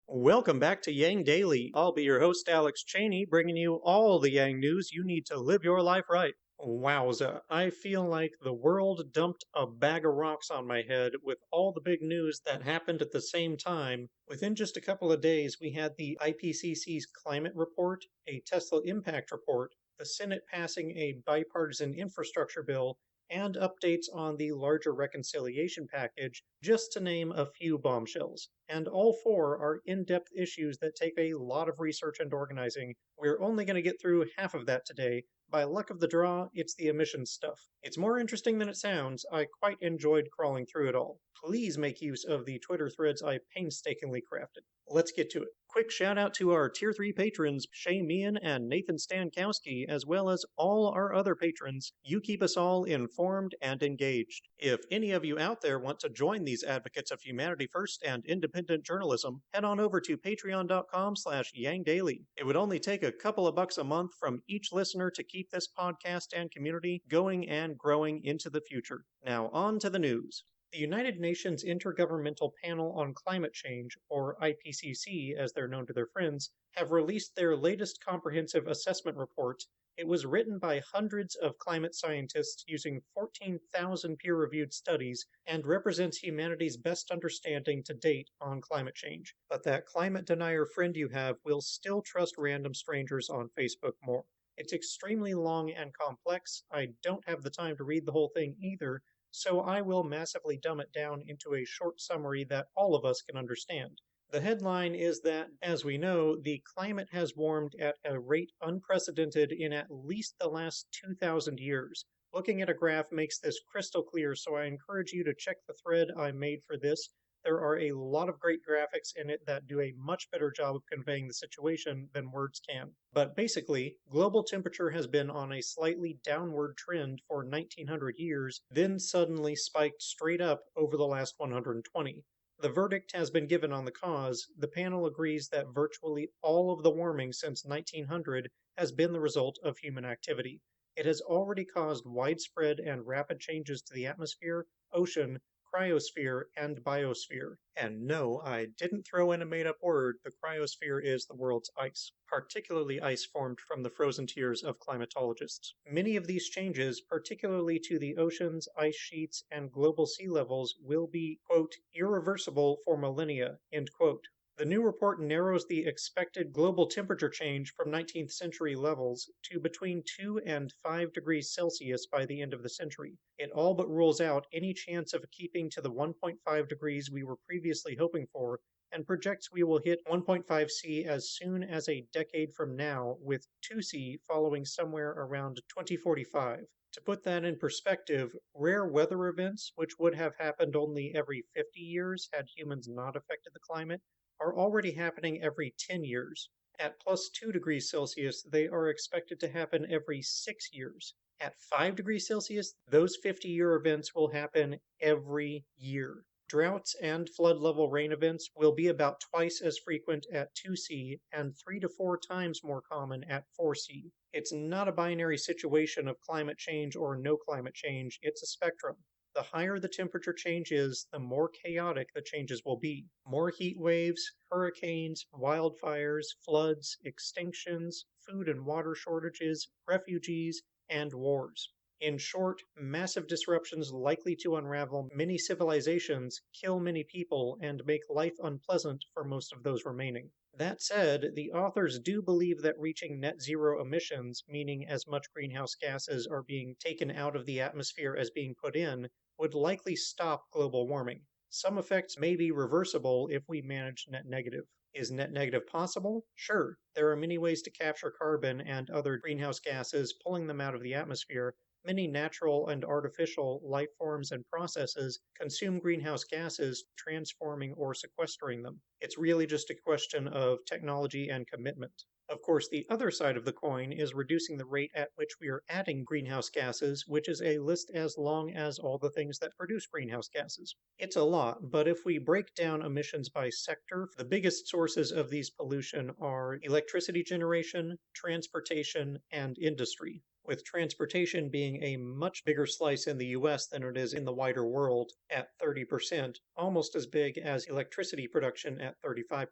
Welcome back to Yang Daily. I'll be your host, Alex Cheney, bringing you all the Yang news you need to live your life right. Wowza, I feel like the world dumped a bag of rocks on my head with all the big news that happened at the same time. Within just a couple of days, we had the IPCC's climate report, a Tesla impact report, the Senate passing a bipartisan infrastructure bill, and updates on the larger reconciliation package, just to name a few bombshells. And all four are in depth issues that take a lot of research and organizing. We're only going to get through half of that today. By luck of the draw, it's the emissions stuff. It's more interesting than it sounds. I quite enjoyed crawling through it all. Please make use of the Twitter threads I painstakingly crafted. Let's get to it. Quick shout out to our Tier 3 patrons, Shay Meehan and Nathan Stankowski, as well as all our other patrons. You keep us all informed and engaged. If any of you out there want to join these advocates of humanity first and independent journalism, head on over to patreon.com/YangDaily. It would only take a couple of bucks a month from each listener to keep this podcast and community going and growing into the future. Now on to the news. The United Nations Intergovernmental Panel on Climate Change, or IPCC as they're known to their friends, have released their latest comprehensive assessment report. It was written by hundreds of climate scientists using 14,000 peer-reviewed studies and represents humanity's best understanding to date on climate change. But that climate denier friend you have will still trust random strangers on Facebook more. It's extremely long and complex. I don't have the time to read the whole thing either, so I will massively dumb it down into a short summary that all of us can understand. The headline is that, as we know, the climate has warmed at a rate unprecedented in at least the last 2,000 years. Looking at a graph makes this crystal clear, so I encourage you to check the thread I made for this. There are a lot of great graphics in it that do a much better job of conveying the situation than words can. But basically, global temperature has been on a slightly downward trend for 1900 years, then suddenly spiked straight up over the last 120. The verdict has been given on the cause. The panel agrees that virtually all of the warming since 1900 has been the result of human activity. It has already caused widespread and rapid changes to the atmosphere, ocean, cryosphere, and biosphere. And no, I didn't throw in a made-up word. The cryosphere is the world's ice, particularly ice formed from the frozen tears of climatologists. Many of these changes, particularly to the oceans, ice sheets, and global sea levels, will be, quote, irreversible for millennia, end quote. The new report narrows the expected global temperature change from 19th century levels to between 2 and 5 degrees Celsius by the end of the century. It all but rules out any chance of keeping to the 1.5 degrees we were previously hoping for, and projects we will hit 1.5 C as soon as a decade from now, with 2 C following somewhere around 2045. To put that in perspective, rare weather events, which would have happened only every 50 years had humans not affected the climate, are already happening every 10 years. At plus 2 degrees Celsius, they are expected to happen every 6 years. At 5 degrees Celsius, those 50-year events will happen every year. Droughts and flood level rain events will be about twice as frequent at 2C and 3 to 4 times more common at 4C. It's not a binary situation of climate change or no climate change, it's a spectrum. The higher the temperature change is, the more chaotic the changes will be. More heat waves, hurricanes, wildfires, floods, extinctions, food and water shortages, refugees, and wars. In short, massive disruptions likely to unravel many civilizations, kill many people, and make life unpleasant for most of those remaining. That said, the authors do believe that reaching net zero emissions, meaning as much greenhouse gases are being taken out of the atmosphere as being put in, would likely stop global warming. Some effects may be reversible if we manage net negative. Is net negative possible? Sure. There are many ways to capture carbon and other greenhouse gases, pulling them out of the atmosphere. Many natural and artificial life forms and processes consume greenhouse gases, transforming or sequestering them. It's really just a question of technology and commitment. Of course, the other side of the coin is reducing the rate at which we are adding greenhouse gases, which is a list as long as all the things that produce greenhouse gases. It's a lot, but if we break down emissions by sector, the biggest sources of these pollution are electricity generation, transportation, and industry. with transportation being a much bigger slice in the US than it is in the wider world at 30%, almost as big as electricity production at 35%.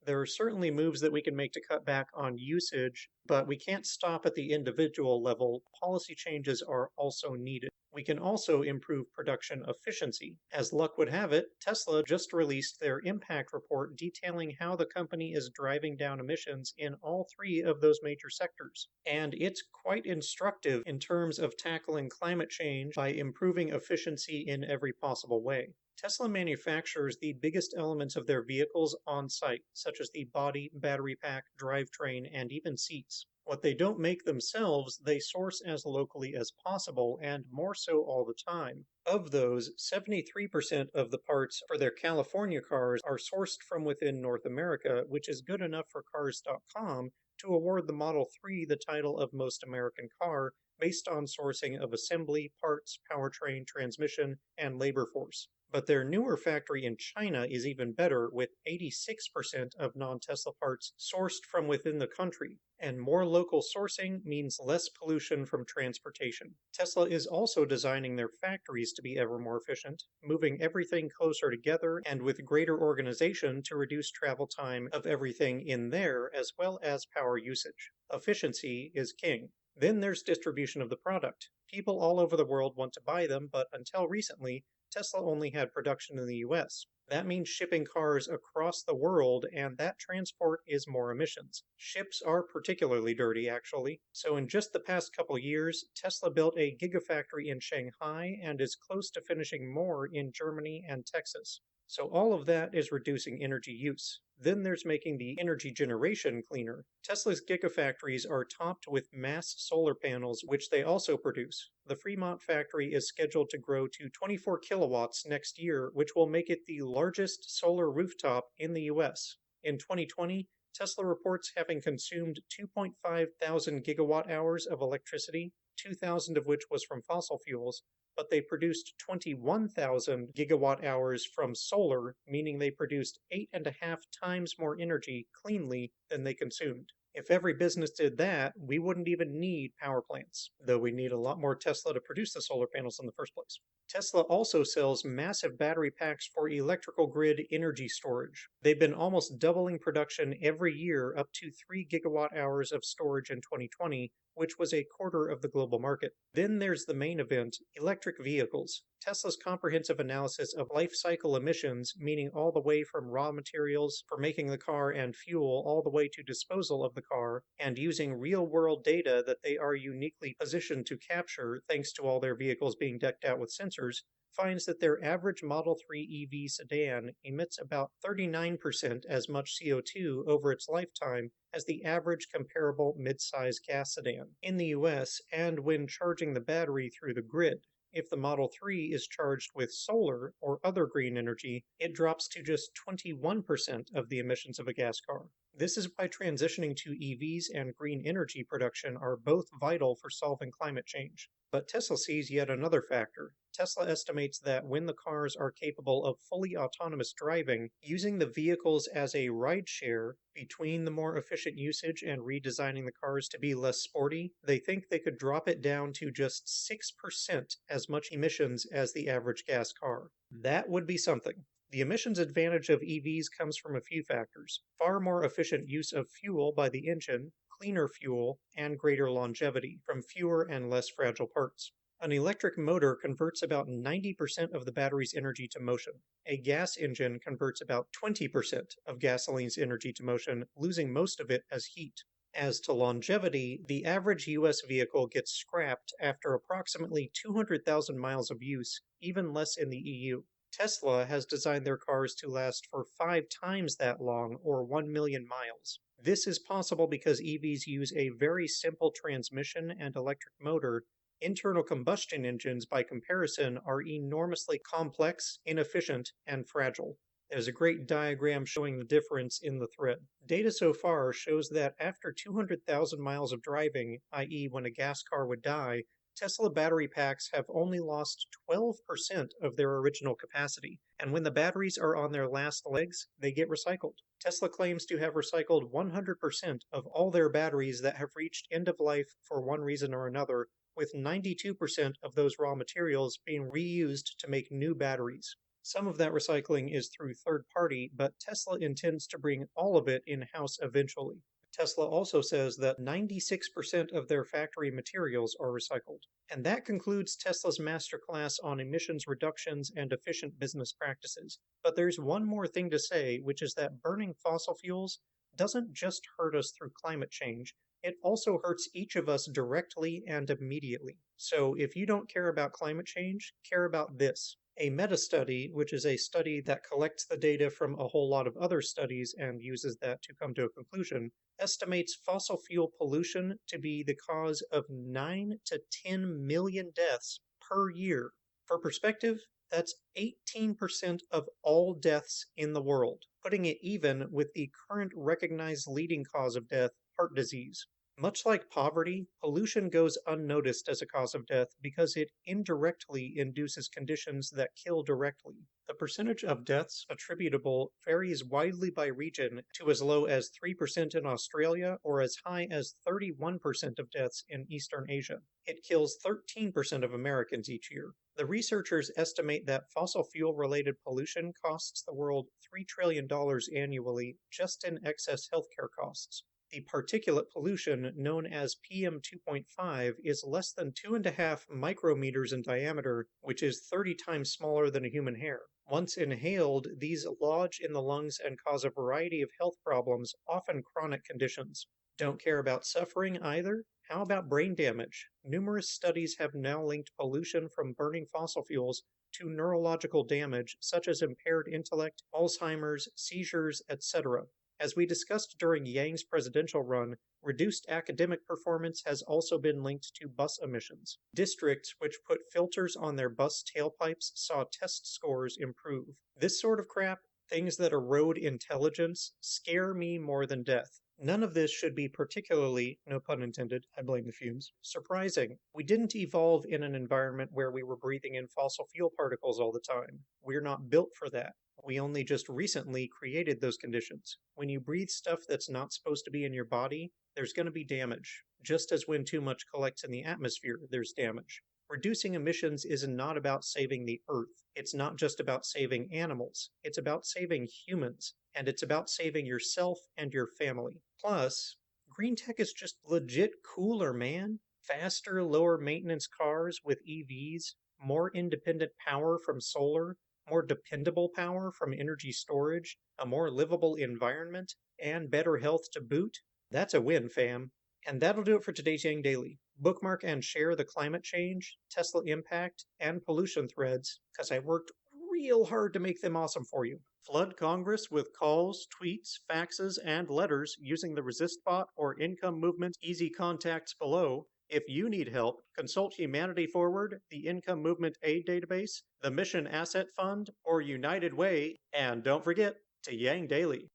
There are certainly moves that we can make to cut back on usage, but we can't stop at the individual level. Policy changes are also needed. We can also improve production efficiency. As luck would have it, Tesla just released their impact report detailing how the company is driving down emissions in all three of those major sectors. And it's quite instructive in terms of tackling climate change by improving efficiency in every possible way. Tesla manufactures the biggest elements of their vehicles on site, such as the body, battery pack, drivetrain, and even seats. What they don't make themselves, they source as locally as possible, and more so all the time. Of those, 73% of the parts for their California cars are sourced from within North America, which is good enough for Cars.com to award the Model 3 the title of Most American Car based on sourcing of assembly, parts, powertrain, transmission, and labor force. But their newer factory in China is even better, with 86% of non-Tesla parts sourced from within the country. And more local sourcing means less pollution from transportation. Tesla is also designing their factories to be ever more efficient, moving everything closer together and with greater organization to reduce travel time of everything in there, as well as power usage. Efficiency is king. Then there's distribution of the product. People all over the world want to buy them, but until recently, Tesla only had production in the US. That means shipping cars across the world, and that transport is more emissions. Ships are particularly dirty, actually. So in just the past couple years, Tesla built a gigafactory in Shanghai and is close to finishing more in Germany and Texas. So all of that is reducing energy use. Then there's making the energy generation cleaner. Tesla's gigafactories are topped with mass solar panels, which they also produce. The Fremont factory is scheduled to grow to 24 kilowatts next year, which will make it the largest solar rooftop in the US. In 2020, Tesla reports having consumed 2.5 thousand gigawatt hours of electricity, 2,000 of which was from fossil fuels, but they produced 21,000 gigawatt hours from solar, meaning they produced 8.5 times more energy cleanly than they consumed. If every business did that, we wouldn't even need power plants, though we need a lot more Tesla to produce the solar panels in the first place. Tesla also sells massive battery packs for electrical grid energy storage. They've been almost doubling production every year, up to 3 gigawatt hours of storage in 2020, which was a quarter of the global market. Then there's the main event, electric vehicles. Tesla's comprehensive analysis of life cycle emissions, meaning all the way from raw materials for making the car and fuel all the way to disposal of the car, and using real-world data that they are uniquely positioned to capture thanks to all their vehicles being decked out with sensors, finds that their average Model 3 EV sedan emits about 39% as much CO2 over its lifetime as the average comparable mid-size gas sedan in the US, and when charging the battery through the grid. If the Model 3 is charged with solar or other green energy, it drops to just 21% of the emissions of a gas car. This is why transitioning to EVs and green energy production are both vital for solving climate change. But Tesla sees yet another factor. Tesla estimates that when the cars are capable of fully autonomous driving, using the vehicles as a rideshare between the more efficient usage and redesigning the cars to be less sporty, they think they could drop it down to just 6% as much emissions as the average gas car. That would be something. The emissions advantage of EVs comes from a few factors: far more efficient use of fuel by the engine, cleaner fuel, and greater longevity from fewer and less fragile parts. An electric motor converts about 90% of the battery's energy to motion. A gas engine converts about 20% of gasoline's energy to motion, losing most of it as heat. As to longevity, the average US vehicle gets scrapped after approximately 200,000 miles of use, even less in the EU. Tesla has designed their cars to last for 5 times that long, or 1 million miles. This is possible because EVs use a very simple transmission and electric motor. Internal combustion engines, by comparison, are enormously complex, inefficient, and fragile. There's a great diagram showing the difference in the thread. Data so far shows that after 200,000 miles of driving, i.e. when a gas car would die, Tesla battery packs have only lost 12% of their original capacity, and when the batteries are on their last legs, they get recycled. Tesla claims to have recycled 100% of all their batteries that have reached end of life for one reason or another, with 92% of those raw materials being reused to make new batteries. Some of that recycling is through third party, but Tesla intends to bring all of it in-house eventually. Tesla also says that 96% of their factory materials are recycled. And that concludes Tesla's masterclass on emissions reductions and efficient business practices. But there's one more thing to say, which is that burning fossil fuels doesn't just hurt us through climate change, it also hurts each of us directly and immediately. So if you don't care about climate change, care about this. A meta-study, which is a study that collects the data from a whole lot of other studies and uses that to come to a conclusion, estimates fossil fuel pollution to be the cause of 9 to 10 million deaths per year. For perspective, that's 18% of all deaths in the world, putting it even with the current recognized leading cause of death, heart disease. Much like poverty, pollution goes unnoticed as a cause of death because it indirectly induces conditions that kill directly. The percentage of deaths attributable varies widely by region to as low as 3% in Australia or as high as 31% of deaths in Eastern Asia. It kills 13% of Americans each year. The researchers estimate that fossil fuel-related pollution costs the world $3 trillion annually just in excess healthcare costs. The particulate pollution, known as PM 2.5, is less than 2.5 micrometers in diameter, which is 30 times smaller than a human hair. Once inhaled, these lodge in the lungs and cause a variety of health problems, often chronic conditions. Don't care about suffering either? How about brain damage? Numerous studies have now linked pollution from burning fossil fuels to neurological damage, such as impaired intellect, Alzheimer's, seizures, etc. As we discussed during Yang's presidential run, reduced academic performance has also been linked to bus emissions. Districts which put filters on their bus tailpipes saw test scores improve. This sort of crap, things that erode intelligence, scare me more than death. None of this should be particularly, no pun intended, I blame the fumes, surprising. We didn't evolve in an environment where we were breathing in fossil fuel particles all the time. We're not built for that. We only just recently created those conditions. When you breathe stuff that's not supposed to be in your body, there's going to be damage. Just as when too much collects in the atmosphere, there's damage. Reducing emissions is not about saving the Earth. It's not just about saving animals. It's about saving humans. And it's about saving yourself and your family. Plus, green tech is just legit cooler, man. Faster, lower maintenance cars with EVs, more independent power from solar, more dependable power from energy storage, a more livable environment, and better health to boot. That's a win, fam. And that'll do it for today's Yang Daily. Bookmark and share the climate change, Tesla impact, and pollution threads, because I worked real hard to make them awesome for you. Flood Congress with calls, tweets, faxes, and letters using the ResistBot or Income Movement Easy Contacts below. If you need help, consult Humanity Forward, the Income Movement Aid Database, the Mission Asset Fund, or United Way, and don't forget to Yang Daily.